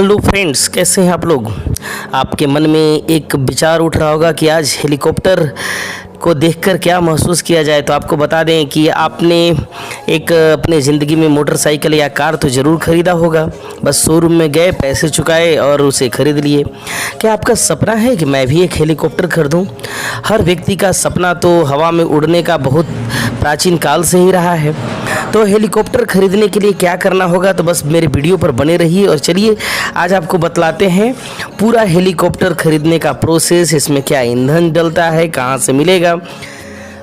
Hello friends, कैसे हैं आप लोग। आपके मन में एक विचार उठ रहा होगा कि आज हेलीकॉप्टर को देखकर क्या महसूस किया जाए। तो आपको बता दें कि आपने एक अपने ज़िंदगी में मोटरसाइकिल या कार तो ज़रूर ख़रीदा होगा। बस शोरूम में गए, पैसे चुकाए और उसे ख़रीद लिए। क्या आपका सपना है कि मैं भी एक हेलीकॉप्टर खरीदूं? हर व्यक्ति का सपना तो हवा में उड़ने का बहुत प्राचीन काल से ही रहा है। तो हेलीकॉप्टर खरीदने के लिए क्या करना होगा, तो बस मेरे वीडियो पर बने रहिए और चलिए आज आपको बतलाते हैं पूरा हेलीकॉप्टर खरीदने का प्रोसेस। इसमें क्या ईंधन डलता है, कहाँ से मिलेगा।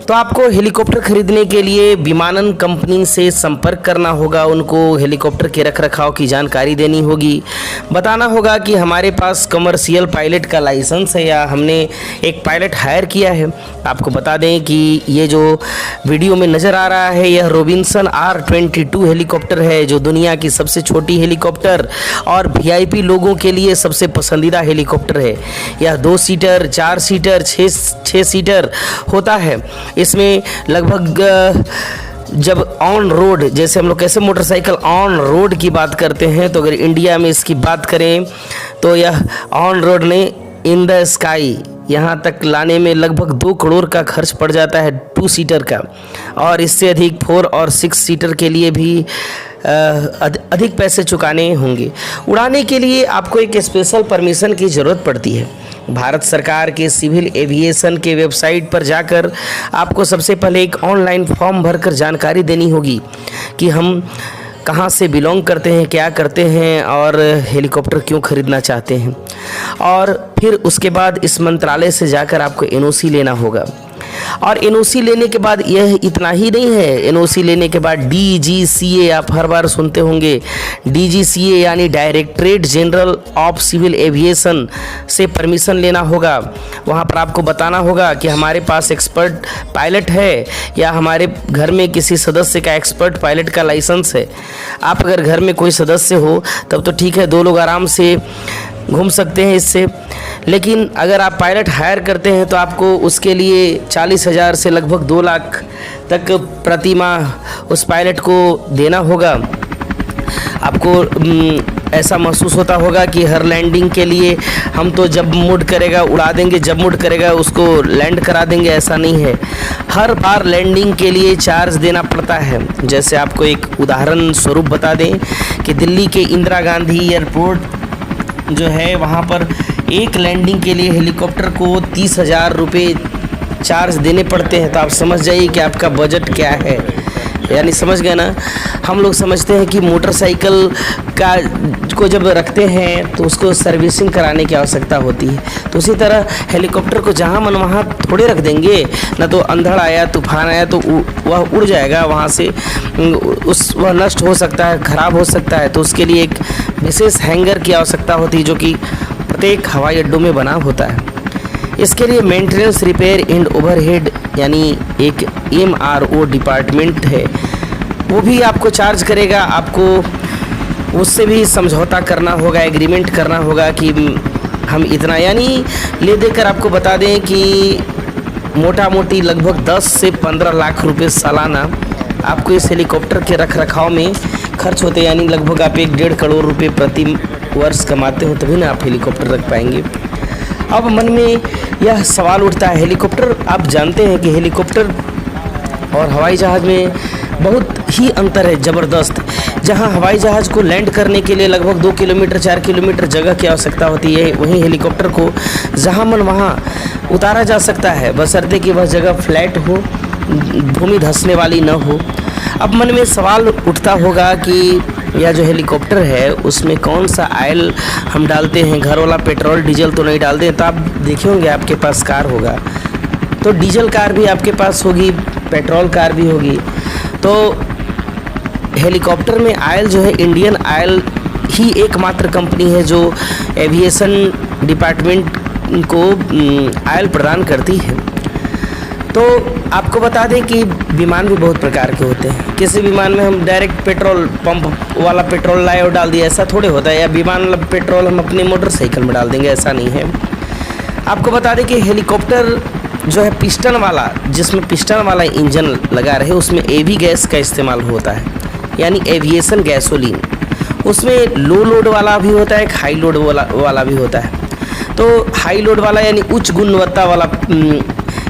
तो आपको हेलीकॉप्टर खरीदने के लिए विमानन कंपनी से संपर्क करना होगा। उनको हेलीकॉप्टर के रखरखाव की जानकारी देनी होगी। बताना होगा कि हमारे पास कमर्शियल पायलट का लाइसेंस है या हमने एक पायलट हायर किया है। आपको बता दें कि ये जो वीडियो में नज़र आ रहा है यह रॉबिन्सन R-22 हेलीकॉप्टर है, जो दुनिया की सबसे छोटी हेलीकॉप्टर और VIP लोगों के लिए सबसे पसंदीदा हेलीकॉप्टर है। यह 2 सीटर, 4 सीटर, 6 सीटर होता है। इसमें लगभग जब ऑन रोड, जैसे हम लोग कैसे मोटरसाइकिल ऑन रोड की बात करते हैं, तो अगर इंडिया में इसकी बात करें तो यह ऑन रोड ने इन द स्काई यहाँ तक लाने में लगभग 2 करोड़ का खर्च पड़ जाता है 2 सीटर का। और इससे अधिक 4 और 6 सीटर के लिए भी अधिक पैसे चुकाने होंगे। उड़ाने के लिए आपको एक स्पेशल परमिशन की ज़रूरत पड़ती है। भारत सरकार के सिविल एविएशन के वेबसाइट पर जाकर आपको सबसे पहले एक ऑनलाइन फॉर्म भरकर जानकारी देनी होगी कि हम कहाँ से बिलोंग करते हैं, क्या करते हैं और हेलीकॉप्टर क्यों खरीदना चाहते हैं। और फिर उसके बाद इस मंत्रालय से जाकर आपको NOC लेना होगा। और NOC लेने के बाद यह इतना ही नहीं है। NOC लेने के बाद DGCA, आप हर बार सुनते होंगे DGCA यानी directorate general of civil aviation से परमिशन लेना होगा। वहाँ पर आपको बताना होगा कि हमारे पास एक्सपर्ट पायलट है या हमारे घर में किसी सदस्य का एक्सपर्ट पायलट का लाइसेंस है। आप अगर घर में कोई सदस्य हो तब तो ठीक है, 2 लोग आराम से घूम सकते हैं इससे। लेकिन अगर आप पायलट हायर करते हैं तो आपको उसके लिए 40,000 से लगभग 2 लाख तक प्रति माह उस पायलट को देना होगा। आपको ऐसा महसूस होता होगा कि हर लैंडिंग के लिए हम तो जब मूड करेगा उड़ा देंगे, जब मूड करेगा उसको लैंड करा देंगे, ऐसा नहीं है। हर बार लैंडिंग के लिए चार्ज देना पड़ता है। जैसे आपको एक उदाहरण स्वरूप बता दें कि दिल्ली के इंदिरा गांधी एयरपोर्ट जो है, वहाँ पर एक लैंडिंग के लिए हेलीकॉप्टर को 30,000 रुपये चार्ज देने पड़ते हैं। तो आप समझ जाइए कि आपका बजट क्या है। यानी समझ गए ना। हम लोग समझते हैं कि मोटरसाइकिल का को जब रखते हैं तो उसको सर्विसिंग कराने की आवश्यकता होती है। तो उसी तरह हेलीकॉप्टर को जहाँ मन वहाँ थोड़े रख देंगे ना। तो अंधड़ आया, तूफान आया तो वह उड़ जाएगा वहाँ से, वह नष्ट हो सकता है, ख़राब हो सकता है। तो उसके लिए एक विशेष हैंगर की आवश्यकता होती है जो कि प्रत्येक हवाई अड्डों में बना होता है। इसके लिए मेंटेनेंस, रिपेयर एंड ओवरहेड यानी एक MRO डिपार्टमेंट है, वो भी आपको चार्ज करेगा। आपको उससे भी समझौता करना होगा, एग्रीमेंट करना होगा कि हम इतना, यानी ले देकर आपको बता दें कि मोटा मोटी लगभग 10 से 15 लाख रुपए सालाना आपको इस हेलीकॉप्टर के रखरखाव में खर्च होते हैं। यानी लगभग आप 1-1.5 करोड़ रुपए प्रति वर्ष कमाते हो तभी ना आप हेलीकॉप्टर रख पाएंगे। अब मन में यह सवाल उठता है, हेलीकॉप्टर, आप जानते हैं कि हेलीकॉप्टर और हवाई जहाज़ में बहुत ही अंतर है, ज़बरदस्त। जहां हवाई जहाज़ को लैंड करने के लिए लगभग 2 किलोमीटर 4 किलोमीटर जगह की आवश्यकता होती है, वहीं हेलीकॉप्टर को जहां मन वहां उतारा जा सकता है, बशर्ते कि वह जगह फ्लैट हो, भूमि धंसने वाली न हो। अब मन में सवाल उठता होगा कि यह जो हेलीकॉप्टर है उसमें कौन सा ऑयल हम डालते हैं, घर वाला पेट्रोल डीजल तो नहीं डालते हैं। तो आप देखे होंगे आपके पास कार होगा तो डीजल कार भी आपके पास होगी, पेट्रोल कार भी होगी। तो हेलीकॉप्टर में ऑयल जो है, इंडियन ऑयल ही एकमात्र कंपनी है जो एविएशन डिपार्टमेंट को ऑयल प्रदान करती है। तो आपको बता दें कि विमान भी बहुत प्रकार के होते हैं। किसी विमान में हम डायरेक्ट पेट्रोल पंप वाला पेट्रोल लाए और डाल दिया, ऐसा थोड़े होता है। या विमान वाला पेट्रोल हम अपनी मोटरसाइकिल में डाल देंगे, ऐसा नहीं है। आपको बता दें कि हेलीकॉप्टर जो है पिस्टन वाला, जिसमें पिस्टन वाला इंजन लगा रहे, उसमें AV गैस का इस्तेमाल होता है, यानी एविएशन गैसोलीन। उसमें लो लोड वाला भी होता है, एक हाई लोड वाला भी होता है। तो हाई लोड वाला यानी उच्च गुणवत्ता वाला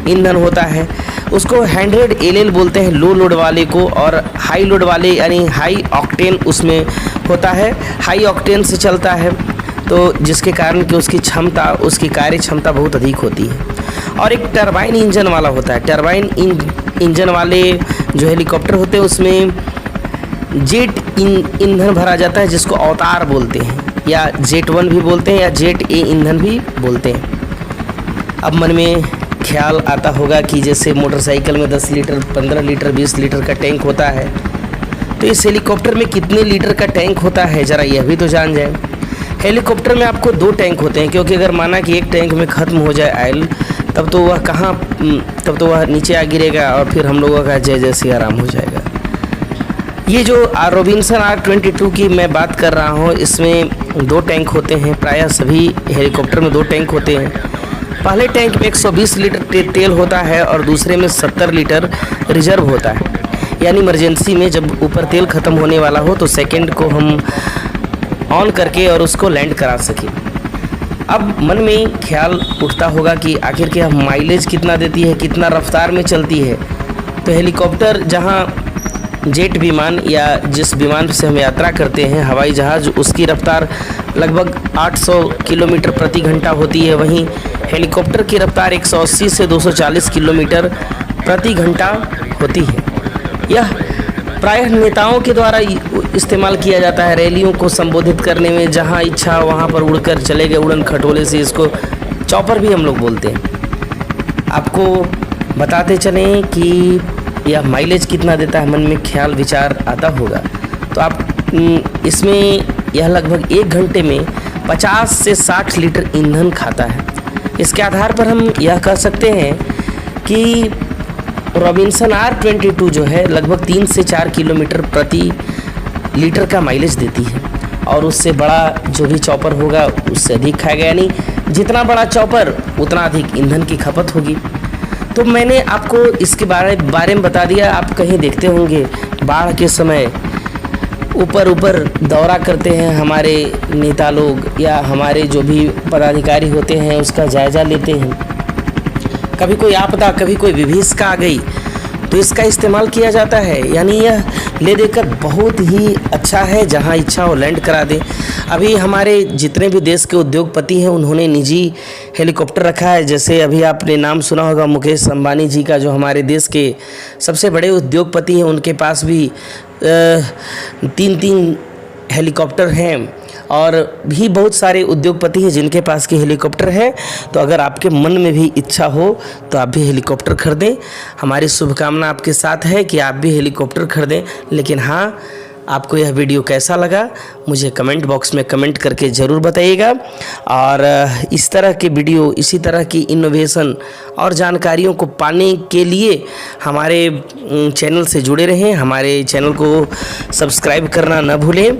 ईंधन होता है, उसको 100 LL बोलते हैं लो लोड वाले को, और हाई लोड वाले यानी हाई ऑक्टेन उसमें होता है, हाई ऑक्टेन से चलता है, तो जिसके कारण कि उसकी क्षमता, उसकी कार्य क्षमता बहुत अधिक होती है। और एक टरबाइन इंजन वाला होता है। टरबाइन इंजन वाले जो हेलीकॉप्टर होते हैं उसमें जेट ईंधन भरा जाता है, जिसको अवतार बोलते हैं, या जेट 1 भी बोलते हैं, या जेट ए ईंधन भी बोलते हैं। अब मन में ख्याल आता होगा कि जैसे मोटरसाइकिल में 10 लीटर, 15 लीटर, 20 लीटर का टैंक होता है, तो इस हेलीकॉप्टर में कितने लीटर का टैंक होता है, ज़रा यह भी तो जान जाए। हेलीकॉप्टर में आपको 2 टैंक होते हैं, क्योंकि अगर माना कि एक टैंक में ख़त्म हो जाए ऑयल, तब तो वह नीचे आ गिरेगा और फिर हम लोगों का जय जय सिया राम हो जाएगा। ये जो रॉबिन्सन R22 की मैं बात कर रहा हूँ, इसमें 2 टैंक होते हैं। प्रायः सभी हेलीकॉप्टर में 2 टैंक होते हैं। पहले टैंक में 120 लीटर तेल होता है और दूसरे में 70 लीटर रिजर्व होता है, यानी इमरजेंसी में जब ऊपर तेल ख़त्म होने वाला हो तो सेकंड को हम ऑन करके और उसको लैंड करा सकें। अब मन में ख्याल उठता होगा कि आखिर क्या माइलेज कितना देती है, कितना रफ्तार में चलती है। तो हेलीकॉप्टर जहाँ जेट विमान या जिस विमान से हम यात्रा करते हैं, हवाई जहाज़, उसकी रफ्तार लगभग 800 किलोमीटर प्रति घंटा होती है, वहीं हेलीकॉप्टर की रफ्तार 180 से 240 किलोमीटर प्रति घंटा होती है। यह प्रायः नेताओं के द्वारा इस्तेमाल किया जाता है रैलियों को संबोधित करने में, जहां इच्छा वहां पर उड़कर चले गए उड़न खटोले से। इसको चॉपर भी हम लोग बोलते हैं। आपको बताते चलें कि यह माइलेज कितना देता है, मन में ख्याल विचार आता होगा। तो आप इसमें यह लगभग 1 घंटे में 50 से 60 लीटर ईंधन खाता है। इसके आधार पर हम यह कह सकते हैं कि रॉबिन्सन R22 जो है लगभग 3 से 4 किलोमीटर प्रति लीटर का माइलेज देती है, और उससे बड़ा जो भी चॉपर होगा उससे अधिक खाएगा, यानी जितना बड़ा चॉपर उतना अधिक ईंधन की खपत होगी। तो मैंने आपको इसके बारे में बता दिया। आप कहीं देखते होंगे बाढ़ के समय ऊपर दौरा करते हैं हमारे नेता लोग या हमारे जो भी पदाधिकारी होते हैं, उसका जायज़ा लेते हैं। कभी कोई आपदा, कभी कोई विभीषिका आ गई तो इसका इस्तेमाल किया जाता है, यानी यह ले देकर बहुत ही अच्छा है, जहां इच्छा हो लैंड करा दे। अभी हमारे जितने भी देश के उद्योगपति हैं उन्होंने निजी हेलीकॉप्टर रखा है। जैसे अभी आपने नाम सुना होगा मुकेश अंबानी जी का, जो हमारे देश के सबसे बड़े उद्योगपति हैं, उनके पास भी 3-3 हेलीकॉप्टर हैं, और भी बहुत सारे उद्योगपति हैं जिनके पास के हेलीकॉप्टर है। तो अगर आपके मन में भी इच्छा हो तो आप भी हेलीकॉप्टर खरीदें। हमारी शुभकामना आपके साथ है कि आप भी हेलीकॉप्टर खरीदें। लेकिन हाँ, आपको यह वीडियो कैसा लगा मुझे कमेंट बॉक्स में कमेंट करके ज़रूर बताइएगा। और इस तरह के वीडियो, इसी तरह की इनोवेशन और जानकारियों को पाने के लिए हमारे चैनल से जुड़े रहें। हमारे चैनल को सब्सक्राइब करना न भूलें।